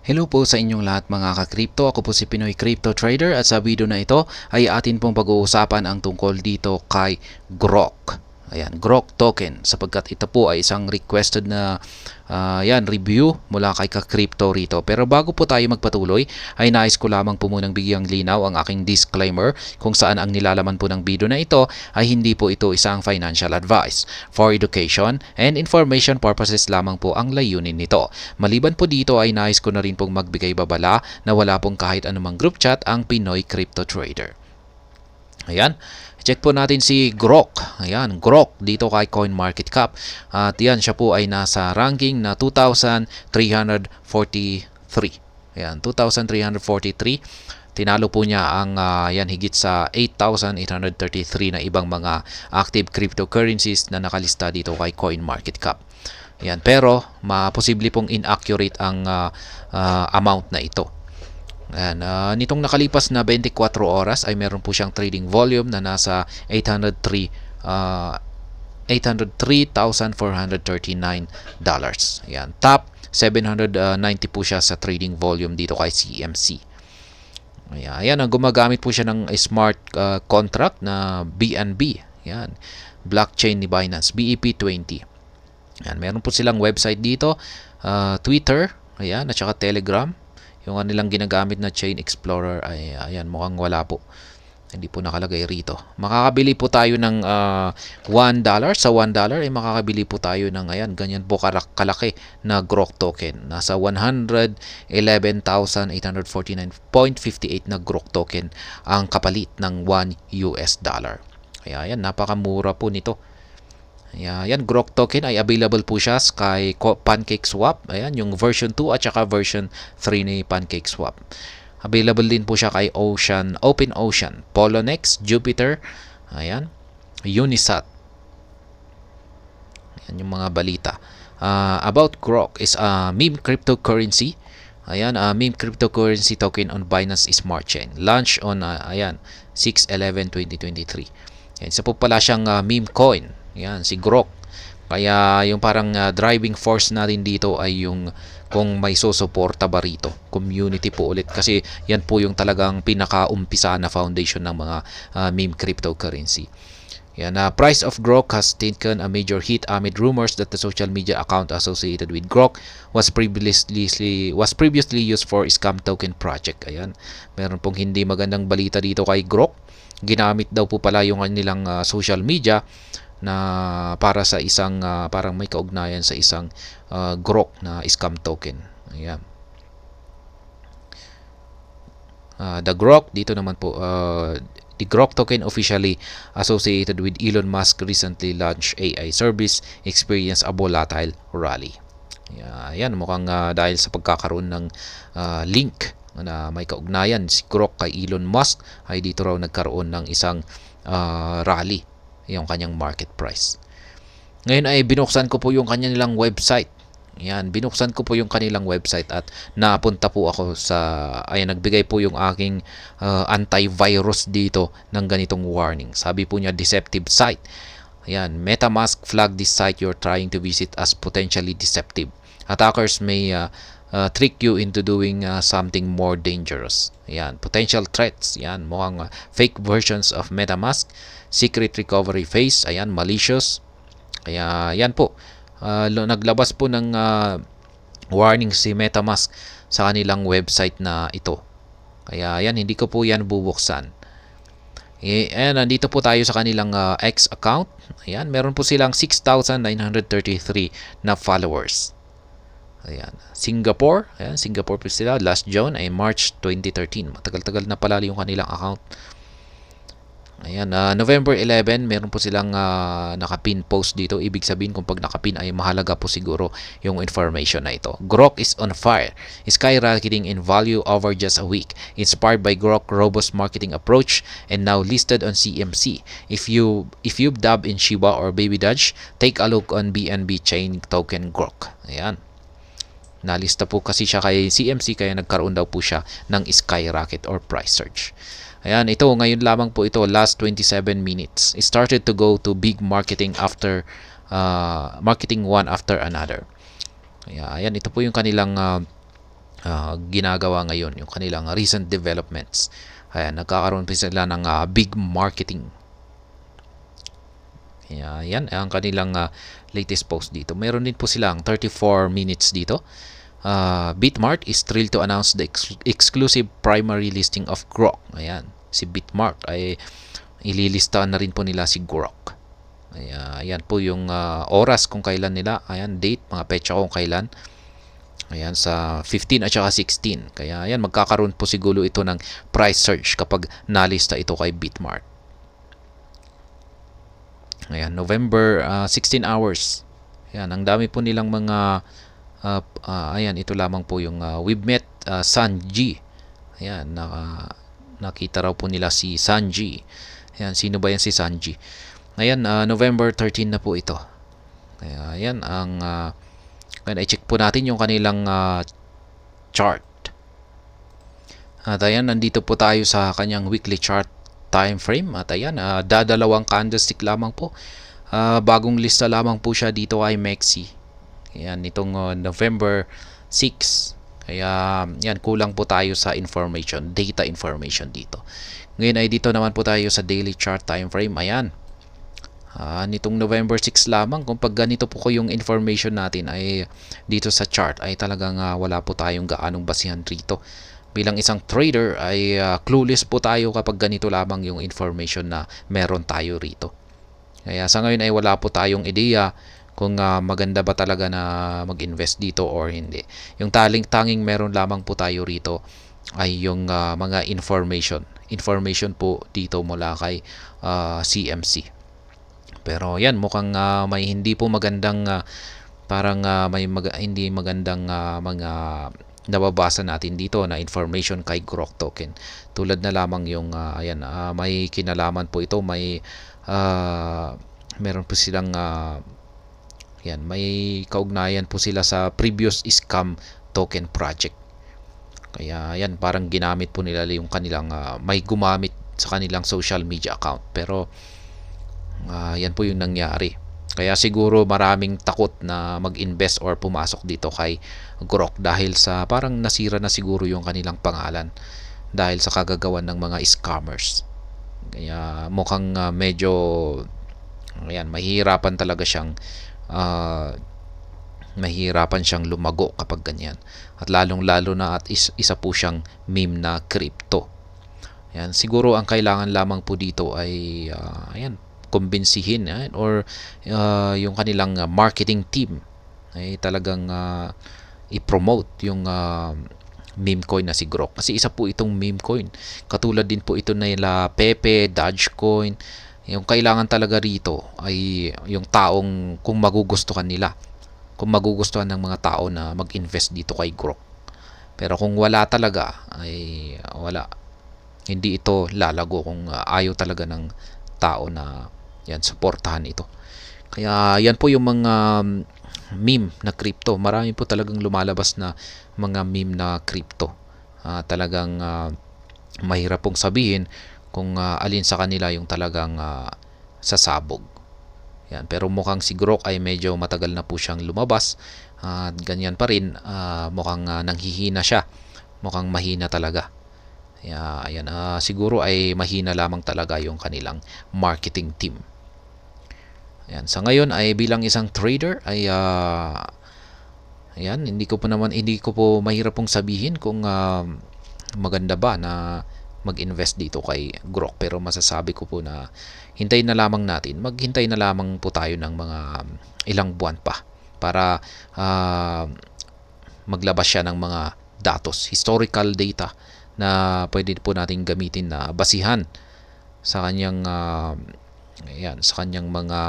Hello po sa inyong lahat mga ka-crypto. Ako po si Pinoy Crypto Trader at sa video na ito ay atin pong pag-uusapan ang tungkol dito kay Grok. Ayan, Grok token sapagkat ito po ay isang requested na review mula kay ka-crypto rito. Pero bago po tayo magpatuloy ay nais ko lamang po munang bigyang linaw ang aking disclaimer kung saan ang nilalaman po ng video na ito ay hindi po ito isang financial advice. For education and information purposes lamang po ang layunin nito. Maliban po dito ay nais ko na rin pong magbigay babala na wala pong kahit anumang group chat ang Pinoy Crypto Trader. Ayan, check po natin si Grok. Ayan, Grok dito kay CoinMarketCap. At yan, siya po ay nasa ranking na 2,343. Ayan, 2,343. Tinalo po niya ang higit sa 8,833 na ibang mga active cryptocurrencies na nakalista dito kay CoinMarketCap. Yan, pero posible pong inaccurate ang amount na ito. Ayan, nitong nakalipas na 24 oras ay meron po siyang trading volume na nasa 803,439 dollars. Ayan, top 790 po siya sa trading volume dito kay CMC. Ayan, gumagamit po siya ng smart contract na BNB. Ayan, blockchain ni Binance, BEP20. Ayan, meron po silang website dito, Twitter, ayan, at saka Telegram. Yung kanilang ginagamit na Chain Explorer ay ayan, mukhang wala po. Hindi po nakalagay rito. Makakabili po tayo ng $1. Sa $1 ay makakabili po tayo ng ayan, ganyan po kalaki na Grok token. Nasa 111,849.58 na Grok token ang kapalit ng $1. Kaya ayan, napakamura po nito. Ayan, Grok token ay available po siya kay PancakeSwap. Ayan, yung version 2 at saka version 3 ni PancakeSwap. Available din po siya kay OpenOcean, Poloniex, Jupiter, ayan, Unisat. Ayan yung mga balita. About Grok is a meme cryptocurrency. Ayan, meme cryptocurrency token on Binance Smart Chain. Launch on 6/11/2023. Ayan, isa po pala siyang meme coin. Yan, si Grok. Kaya yung parang driving force natin dito ay yung kung may susuporta ba rito. Community po ulit. Kasi yan po yung talagang pinaka-umpisa na foundation ng mga meme cryptocurrency. Yan, price of Grok has taken a major hit amid rumors that the social media account associated with Grok was previously used for scam token project. Ayan, meron pong hindi magandang balita dito kay Grok. Ginamit daw po pala yung kanilang social media na para sa isang parang may kaugnayan sa isang Grok na scam token. Ayan. The Grok dito naman po the Grok token officially associated with Elon Musk recently launched AI service experienced a volatile rally. Ayan, mukhang dahil sa pagkakaroon ng link na may kaugnayan si Grok kay Elon Musk ay dito raw nagkaroon ng isang rally yung kanyang market price. Ngayon ay binuksan ko po yung kanilang website. Yan, binuksan ko po yung kanilang website at napunta po ako nagbigay po yung aking antivirus dito ng ganitong warning. Sabi po niya, deceptive site. Ayan, MetaMask flagged this site you're trying to visit as potentially deceptive. Attackers may trick you into doing something more dangerous. Ayan, potential threats. Ayan, mukhang fake versions of MetaMask, secret recovery phase. Ayan, malicious. Kaya yan po. Naglabas po ng warning si MetaMask sa kanilang website na ito. Kaya yan, hindi ko po yan bubuksan. Ayan, nandito po tayo sa kanilang X account. Ayan, meron po silang 6,933 na followers. Ayan, Singapore. Ayan, Singapore po sila. Last join ay March 2013. Matagal-tagal na pala yung kanilang account. Ayan, November 11, meron po silang nakapin post dito. Ibig sabihin kung pag nakapin ay mahalaga po siguro yung information na ito. Grok is on fire, skyrocketing in value over just a week. Inspired by Grok robust marketing approach and now listed on CMC. If you've dabbed in Shiba or Baby Doge, take a look on BNB chain token Grok. Ayan. Nalista po kasi siya kay CMC kaya nagkaroon daw po siya ng skyrocket or price surge. Ayan, ito ngayon lamang po ito, last 27 minutes. It started to go to big marketing after marketing one after another. Ayan, ito po yung kanilang ginagawa ngayon, yung kanilang recent developments. Ayan, nagkakaroon pa sila ng big marketing. Kaya yan ang kanilang latest post dito. Meron din po silang 34 minutes dito. Bitmart is thrilled to announce the exclusive primary listing of Grok. Ayan, si Bitmart ay ililista na rin po nila si Grok. Ayan po yung oras kung kailan nila. Ayan, date, mga petsa kung kailan. Ayan, sa 15 at saka 16. Kaya ayan, magkakaroon po siguro ito ng price surge kapag nalista ito kay Bitmart. Ayan, November 16 hours. Ayan, ang dami po nilang mga ayan, ito lamang po yung we've met Sanji. Ayan, nakita raw po nila si Sanji. Ayan, sino ba yan si Sanji? Ayan, November 13 na po ito. Ayan, i-check po natin yung kanilang chart. At ayan, nandito po tayo sa kanyang weekly chart time frame. At ayan, dadalawang candlestick lamang po. Bagong lista lamang po siya dito ay Mexi. Ayan, itong November 6. Kaya yan, kulang po tayo sa information, data information dito. Ngayon ay dito naman po tayo sa daily chart time frame. Ayan, nitong November 6 lamang, kung pag ganito po ko yung information natin ay dito sa chart ay talagang wala po tayong gaanong basihan rito. Bilang isang trader ay clueless po tayo kapag ganito lamang yung information na meron tayo rito. Kaya sa ngayon ay wala po tayong ideya kung maganda ba talaga na mag-invest dito or hindi. Yung tanging meron lamang po tayo rito ay yung mga information po dito mula kay CMC. Pero yan, mukhang may hindi po magandang hindi magandang mga nababasa natin dito na information kay Grok token. Tulad na lamang yung ayan, may kinalaman po ito, meron po silang yan, may kaugnayan po sila sa previous scam token project. Kaya yan, parang ginamit po nila yung kanilang may gumamit sa kanilang social media account. Pero yan po yung nangyari. Kaya siguro maraming takot na mag-invest or pumasok dito kay Grok dahil sa parang nasira na siguro yung kanilang pangalan dahil sa kagagawan ng mga scammers. Kaya mukhang medyo ayan, mahihirapan talaga siyang lumago kapag ganyan. At lalong-lalo na at isa po siyang meme na crypto. Ayan, siguro ang kailangan lamang po dito ay ayan, kumbinsihin or yung kanilang marketing team ay talagang i-promote yung meme coin na si Grok. Kasi isa po itong meme coin. Katulad din po ito nila Pepe, Dogecoin. Yung kailangan talaga rito ay yung taong kung magugustuhan nila. Kung magugustuhan ng mga tao na mag-invest dito kay Grok. Pero kung wala talaga ay wala. Hindi ito lalago kung ayaw talaga ng tao na yan, suportahan ito. Kaya yan po yung mga meme na crypto. Marami po talagang lumalabas na mga meme na crypto. Talagang mahirap pong sabihin kung alin sa kanila yung talagang sasabog. Yan, pero mukhang si Grok ay medyo matagal na po siyang lumabas. Ganyan pa rin, mukhang nanghihina siya. Mukhang mahina talaga. Ayan, siguro ay mahina lamang talaga yung kanilang marketing team. Ayan, sa ngayon ay bilang isang trader ay ayan, hindi ko po mahirap pong sabihin kung maganda ba na mag-invest dito kay Grok, pero masasabi ko po na maghintay na lamang po tayo ng mga ilang buwan pa para maglabas siya ng mga datos, historical data na pwede po nating gamitin na basihan sa kanyang sa kanyang mga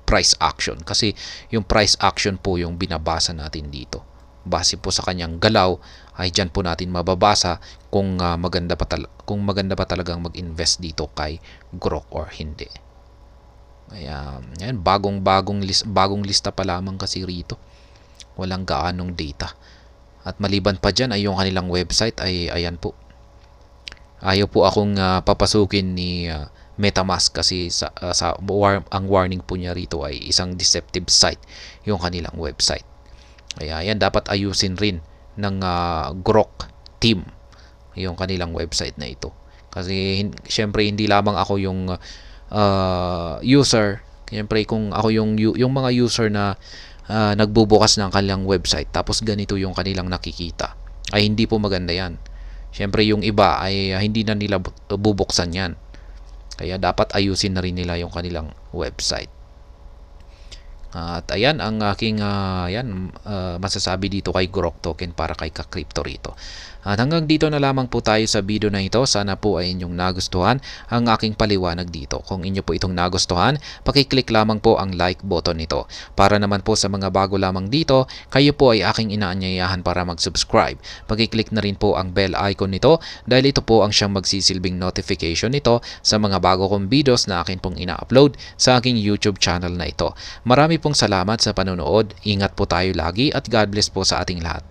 price action. Kasi yung price action po yung binabasa natin dito. Base po sa kanyang galaw ay diyan po natin mababasa kung maganda pa talagang mag-invest dito kay Grok or hindi. Kaya yan, bagong lista pa lamang kasi rito. Walang gaanong data. At maliban pa dyan ay yung kanilang website ay ayan po. Ayaw po akong papasukin ni MetaMask kasi ang warning po niya rito ay isang deceptive site yung kanilang website. Kaya yan, dapat ayusin rin ng Grok team, yung kanilang website na ito. Kasi syempre hindi lamang ako yung user. Syempre kung ako yung mga user na nagbubukas ng kanilang website tapos ganito yung kanilang nakikita, ay hindi po maganda yan. Syempre yung iba ay hindi na nila bubuksan yan. Kaya dapat ayusin na rin nila yung kanilang website. At ayan ang aking masasabi dito kay Grok Token para kay Ka-Crypto rito. At hanggang dito na lamang po tayo sa video na ito. Sana po ay inyong nagustuhan ang aking paliwanag dito. Kung inyo po itong nagustuhan, pakiclick lamang po ang like button nito. Para naman po sa mga bago lamang dito, kayo po ay aking inaanyayahan para mag-subscribe. Pakiclick na rin po ang bell icon nito dahil ito po ang siyang magsisilbing notification nito sa mga bago kong videos na akin pong ina-upload sa aking YouTube channel na ito. Marami pong salamat sa panonood. Ingat po tayo lagi at God bless po sa ating lahat.